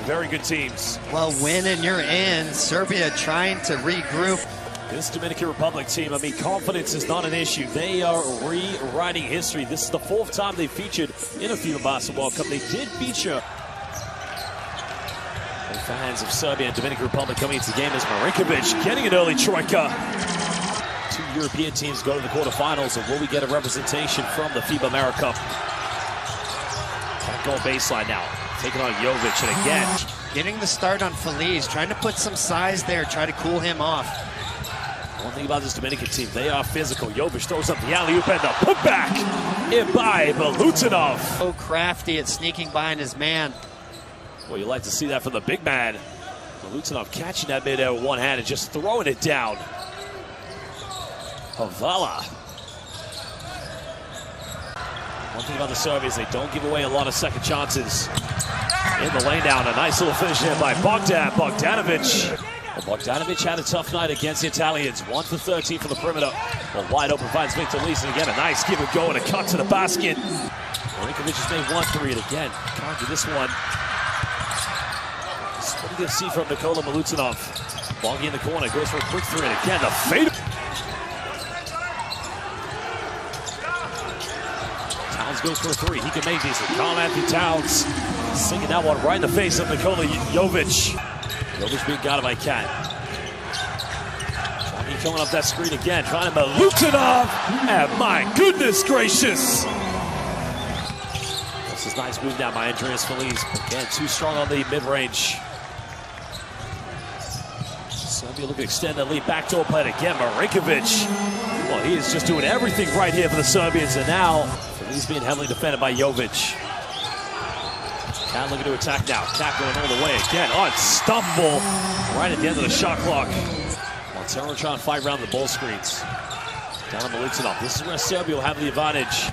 very good teams. Well, win and you're in. Serbia trying to regroup. This Dominican Republic team, I mean, confidence is not an issue. They are rewriting history. This is the 4th time they featured in a FIBA Basketball Cup. They did feature the fans of Serbia and Dominican Republic coming into the game as Marinkovic getting an early troika. 2 European teams go to the quarterfinals, and will we get a representation from the FIBA America Cup? Back goal baseline now, taking on Jovic, and again getting the start on Feliz, trying to put some size there, try to cool him off. One thing about this Dominican team, they are physical. Jovic throws up the alley-oop and the putback in by Milutinov. So crafty at sneaking behind his man. Well, you like to see that from the big man. Milutinov catching that midair with one hand and just throwing it down. Havala. One thing about the Serbians, they don't give away a lot of second chances. In the lane down, a nice little finish there by Bogdanovic. Well, Bogdanovic had a tough night against the Italians. 1 for 13 from the perimeter. Well, wide open finds Victor Lees, and again a nice give and go and a cut to the basket. Marinkovic has made 1 3, and again can't do this one. What do you see from Nikola Milutinov? Boggy in the corner, goes for a quick 3, and again the fade. Towns goes for a 3. He can make these. Karl-Anthony Towns singing that one right in the face of Nikola Jovic. Jovic being guarded by Cat. Johnny coming up that screen again, trying to Milutinov, and my goodness gracious! This is a nice move down by Andreas Feliz. Again, too strong on the mid-range. Serbia looking to extend the lead. Backdoor play again, Marinkovic. Well, he is just doing everything right here for the Serbians, and now Feliz being heavily defended by Jovic. Cat looking to attack now. Cat going all the way again. Unstoppable right at the end of the shot clock. Montero trying to fight around the ball screens. Down on Milutinov. This is where Serbia will have the advantage.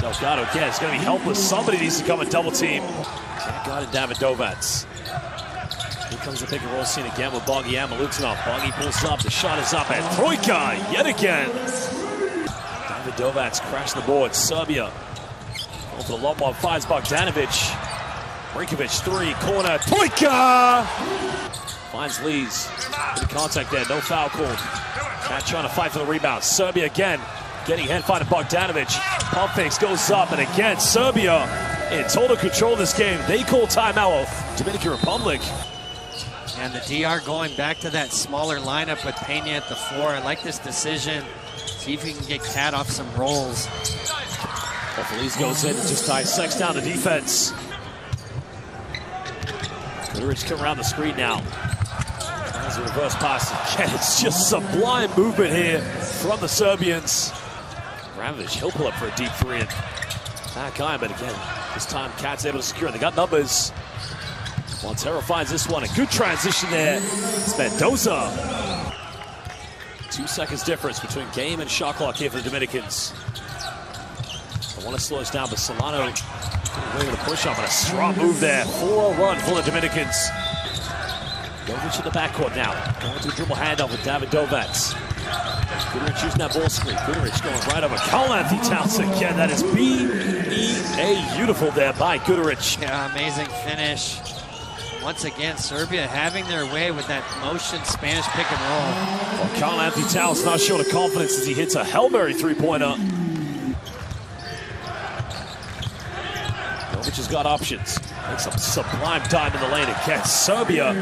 Delgado again. It's going to be helpless. Somebody needs to come and double team. Can't guard it, Davidovac. Here comes the pick and roll scene again with Boggy and Milutinov. Boggy pulls up. The shot is up. And Troika yet again. Davidovac crashing the board. Serbia. Over the lob, finds Bogdanovic. Marinkovic 3, corner, Troika! Finds Lees. Good contact there, no foul called. Cat trying to fight for the rebound. Serbia again, getting hand fight to Bogdanovic. Pump fakes, goes up, and again, Serbia in total control of this game. They call timeout, Dominican Republic. And the DR going back to that smaller lineup with Pena at the 4. I like this decision. See if he can get Cat off some rolls. Well, Feliz goes in and just dissects down the defense. Goodrich come around the screen now. Tries a reverse pass again. It's just sublime movement here from the Serbians. Ramovic, he'll pull up for a deep 3 and that guy, but again, this time Cat's able to secure it. They got numbers. Montero finds this one. A good transition there. It's Mendoza. 2 seconds difference between game and shot clock here for the Dominicans. I want to slow us down, but Solano away with a push-up and a strong move there. 4-0 run for the Dominicans. Jovic in the backcourt now. Going to a dribble handoff with Davidovac. Goodrich using that ball screen. Goodrich going right over Karl-Anthony Towns again. That is B-E-A beautiful there by Goodrich. Yeah, amazing finish. Once again, Serbia having their way with that motion Spanish pick and roll. Well, Karl-Anthony Towns not short of confidence as he hits a Hail Mary 3-pointer. Which has got options. Makes a sublime dive in the lane again. Serbia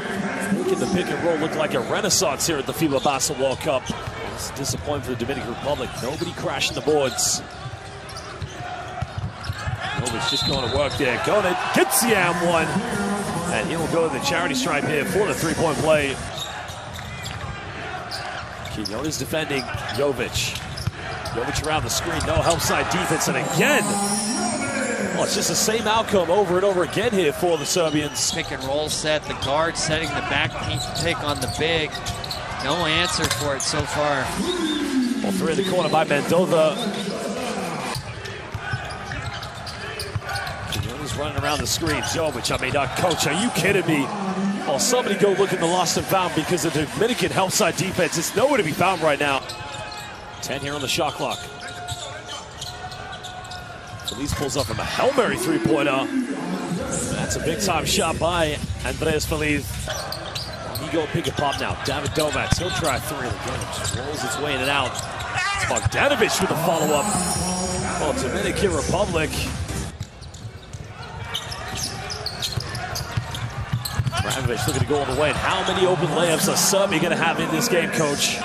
making the pick and roll look like a renaissance here at the FIBA Basketball Cup. It's disappointing for the Dominican Republic. Nobody crashing the boards. Nobody's just going to work there. Going to gets the and one. And he will go to the charity stripe here for the 3-point play. Quinones defending Jovic. Jovic around the screen. No help side defense. And again, well, it's just the same outcome over and over again here for the Serbians. Pick and roll set, the guard setting the back pick on the big. No answer for it so far. Well, 3 in the corner by Mendoza. Quinones running around the screen. Jovic, I mean, coach, are you kidding me? Well, somebody go look in the lost and found because the Dominican help side defense is nowhere to be found right now. 10 here on the shot clock. Feliz pulls up from a Hail Mary 3-pointer. That's That's a big-time shot by Andres Feliz. He go pick and pop now. David Dovac, he'll try three. Again, it just rolls its way in and out. It's Bogdanovic with a follow-up. Oh, Dominican Republic. Bramovic looking to go all the way. And how many open layups are Serbia going to have in this game, coach?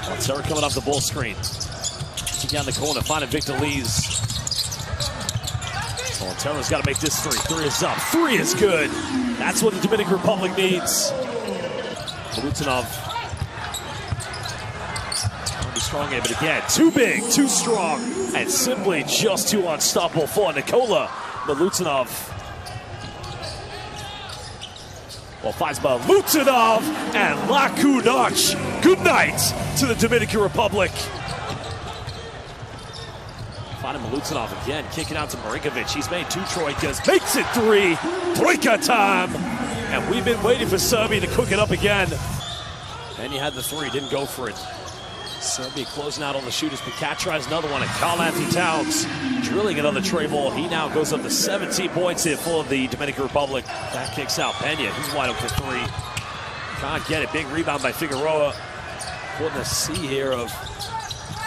Montero coming off the ball screen. Down the corner, finding Victor Lees. Montero's got to make this three. Three is up. Three is good. That's what the Dominican Republic needs. Milutinov. Be strong here, but again, too big, too strong, and simply just too unstoppable for Nikola Milutinov. Well, finds Milutinov and Lakunac. Good night to the Dominican Republic. Finding Milutinov again, kicking out to Marinkovic. He's made two troikas, makes it three. Troika time. And we've been waiting for Serbia to cook it up again. And he had the three, didn't go for it. Serbia closing out on the shooters, but Cat tries another one, and Karl-Anthony Towns drilling another tray ball. He now goes up to 17 points here for the Dominican Republic. That kicks out Pena. He's wide open for three. Can't get it. Big rebound by Figueroa. Putting a C here of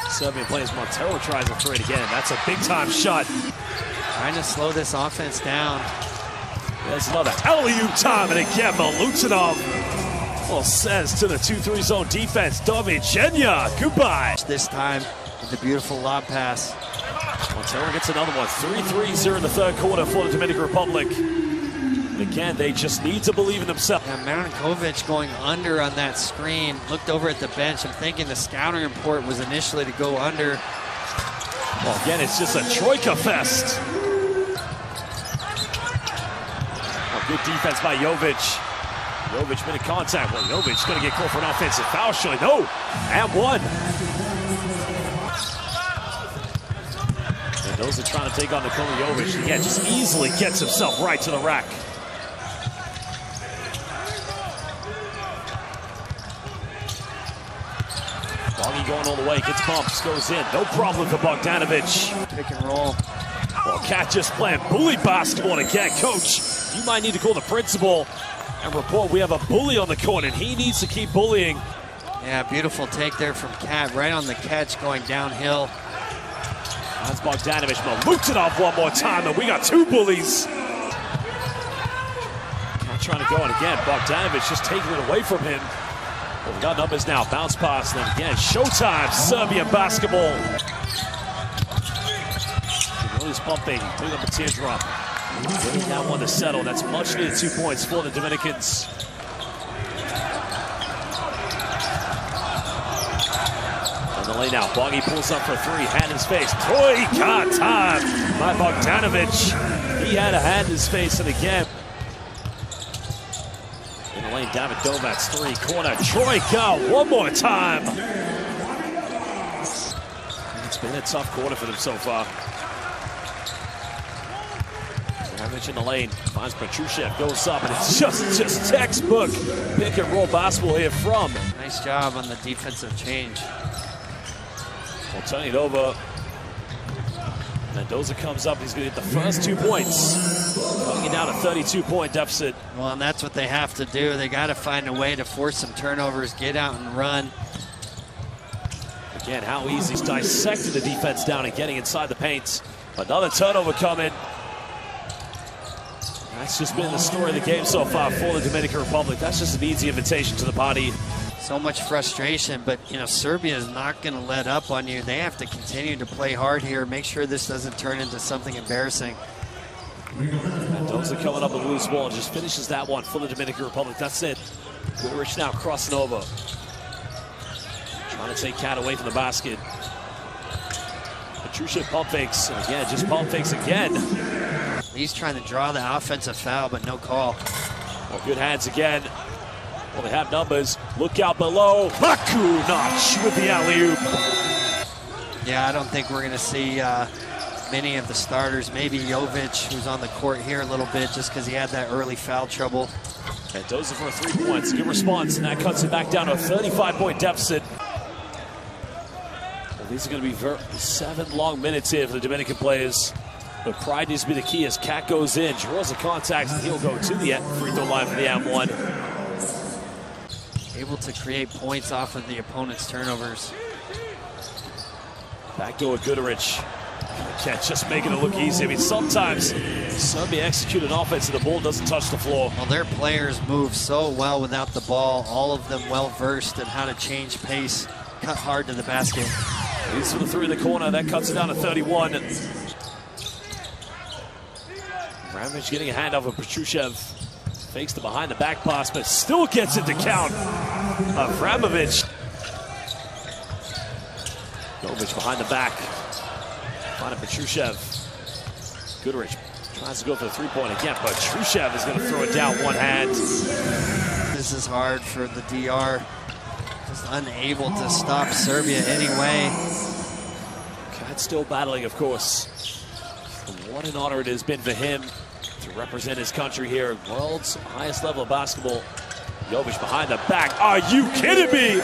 Serbian players. Montero tries a three again. That's a big-time shot. Trying to slow this offense down. There's another alley-oop time, and again, Milutinov, well, says to the 2-3 zone defense, Dominican, goodbye. This time, with the beautiful lob pass. Montero gets another one. 3 threes here in the third quarter for the Dominican Republic. And again, they just need to believe in themselves. Yeah, Marinkovic going under on that screen. Looked over at the bench. I'm thinking the scouting report was initially to go under. Well, again, it's just a troika fest. Oh, good defense by Jovic. Jovic made a contact. Well, Jovic's going to get called for an offensive foul. Surely, no, and one. And those are trying to take on Nikola Jovic. Again, just easily gets himself right to the rack. Bongi going all the way, gets bumps, goes in. No problem for Bogdanovic. Pick and roll. Well, Cat just playing bully basketball again. Coach, you might need to call the principal and report we have a bully on the court, and he needs to keep bullying. Yeah, beautiful take there from Cat, right on the catch going downhill. That's Bogdanovic. Milutinov one more time, and we got two bullies. Cat trying to go, and again, Bogdanovic just taking it away from him. Well, we got numbers now. Bounce pass, and then again, showtime, Serbian basketball. He's pumping, putting up a teardrop. Getting that one to settle. That's much needed 2 points for the Dominicans. On the lane now, Bongi pulls up for three, hand in his face. Troika time by Bogdanovic. He had a hand in his face, and again. In the lane, David Domac's three, corner, Troika one more time. It's been a tough quarter for them so far. In the lane, finds Petrushev, goes up, and it's just textbook pick and roll basketball here from. Nice job on the defensive change. We'll turn it over. Mendoza comes up, he's going to get the first 2 points. Cutting it down a 32-point deficit. Well, and that's what they have to do. They got to find a way to force some turnovers, get out and run. Again, how easy he's dissecting the defense down and getting inside the paint. Another turnover coming. That's just been the story of the game so far for the Dominican Republic. That's just an easy invitation to the party. So much frustration, but you know, Serbia is not going to let up on you. They have to continue to play hard here, make sure this doesn't turn into something embarrassing. Mendoza coming up with a loose ball, just finishes that one for the Dominican Republic. That's it. Goodrich now crossing over. Trying to take Cat away from the basket. Petrushev pump fakes, and again, just pump fakes again. He's trying to draw the offensive foul, but no call. Well, good hands again. Well, they have numbers. Look out below. Lakunac with the alley-oop. Yeah, I don't think we're going to see many of the starters. Maybe Jovic, who's on the court here a little bit, just because he had that early foul trouble. Mendoza for 3 points. Good response, and that cuts it back down to a 35-point deficit. Well, these are going to be 7 long minutes here for the Dominican players. But pride needs to be the key as Cat goes in, draws a contact, and he'll go to the free throw line for the M1. Able to create points off of the opponent's turnovers. Backdoor Goodrich. Cat just making it look easy. I mean, sometimes Serbia execute an offense and the ball doesn't touch the floor. Well, their players move so well without the ball. All of them well versed in how to change pace, cut hard to the basket. Leads for the three in the corner. That cuts it down to 31. Ravage getting a handoff of Petrushev. Fakes the behind the back pass, but still gets it to count. Vramovic. Jovic behind the back. Finding Petrushev. Goodrich tries to go for the three-point again, but Petrushev is going to throw it down one hand. This is hard for the DR. Just unable to stop Serbia anyway. Cat still battling, of course. What an honor it has been for him to represent his country here at world's highest level of basketball. Jovic behind the back. Are you kidding me?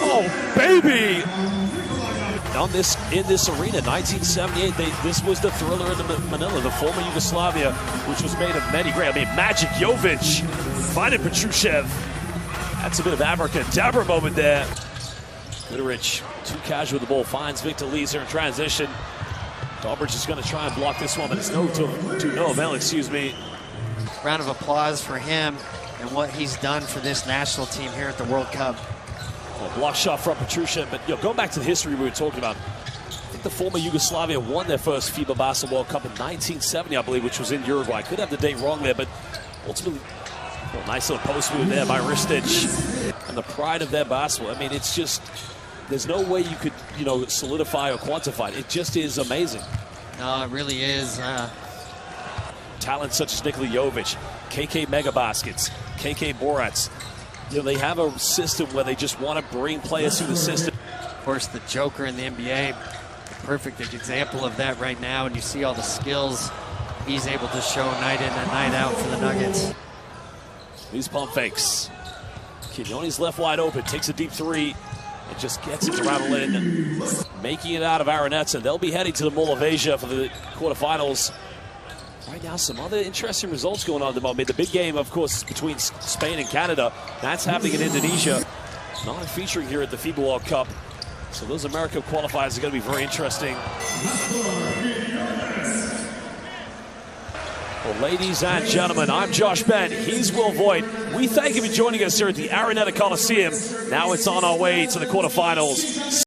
Oh, baby! In this arena, 1978, this was the thriller in Manila, the former Yugoslavia, which was made of many great. I mean, Magic Jovic finding Petrushev. That's a bit of abracadabra moment there. Goodrich, too casual with the ball, finds Victor Leeser in transition. Dobridge is going to try and block this one, but it's to no avail, excuse me. Round of applause for him and what he's done for this national team here at the World Cup. Well, block shot from Petrushev, but going back to the history we were talking about, I think the former Yugoslavia won their first FIBA Basketball World Cup in 1970, I believe, which was in Uruguay. Could have the date wrong there, but ultimately, nice little post move there by Ristic. And the pride of their basketball, I mean, it's just, there's no way you could, solidify or quantify it. It just is amazing. No, it really is. Talent such as Nikola Jovic, KK Mega Baskets, KK Borats. They have a system where they just want to bring players through the system. Of course, the Joker in the NBA, a perfect example of that right now. And you see all the skills he's able to show night in and night out for the Nuggets. These pump fakes. Quinones left wide open, takes a deep three, and just gets it to rattle in, making it out of Aranetsa. And they'll be heading to the Mall of Asia for the quarterfinals. Right now, some other interesting results going on at the moment. The big game, of course, is between Spain and Canada. That's happening in Indonesia. Not featuring here at the FIBA World Cup. So those American qualifiers are going to be very interesting. Well, ladies and gentlemen, I'm Josh Ben. He's Will Voigt. We thank you for joining us here at the Araneta Coliseum. Now it's on our way to the quarterfinals.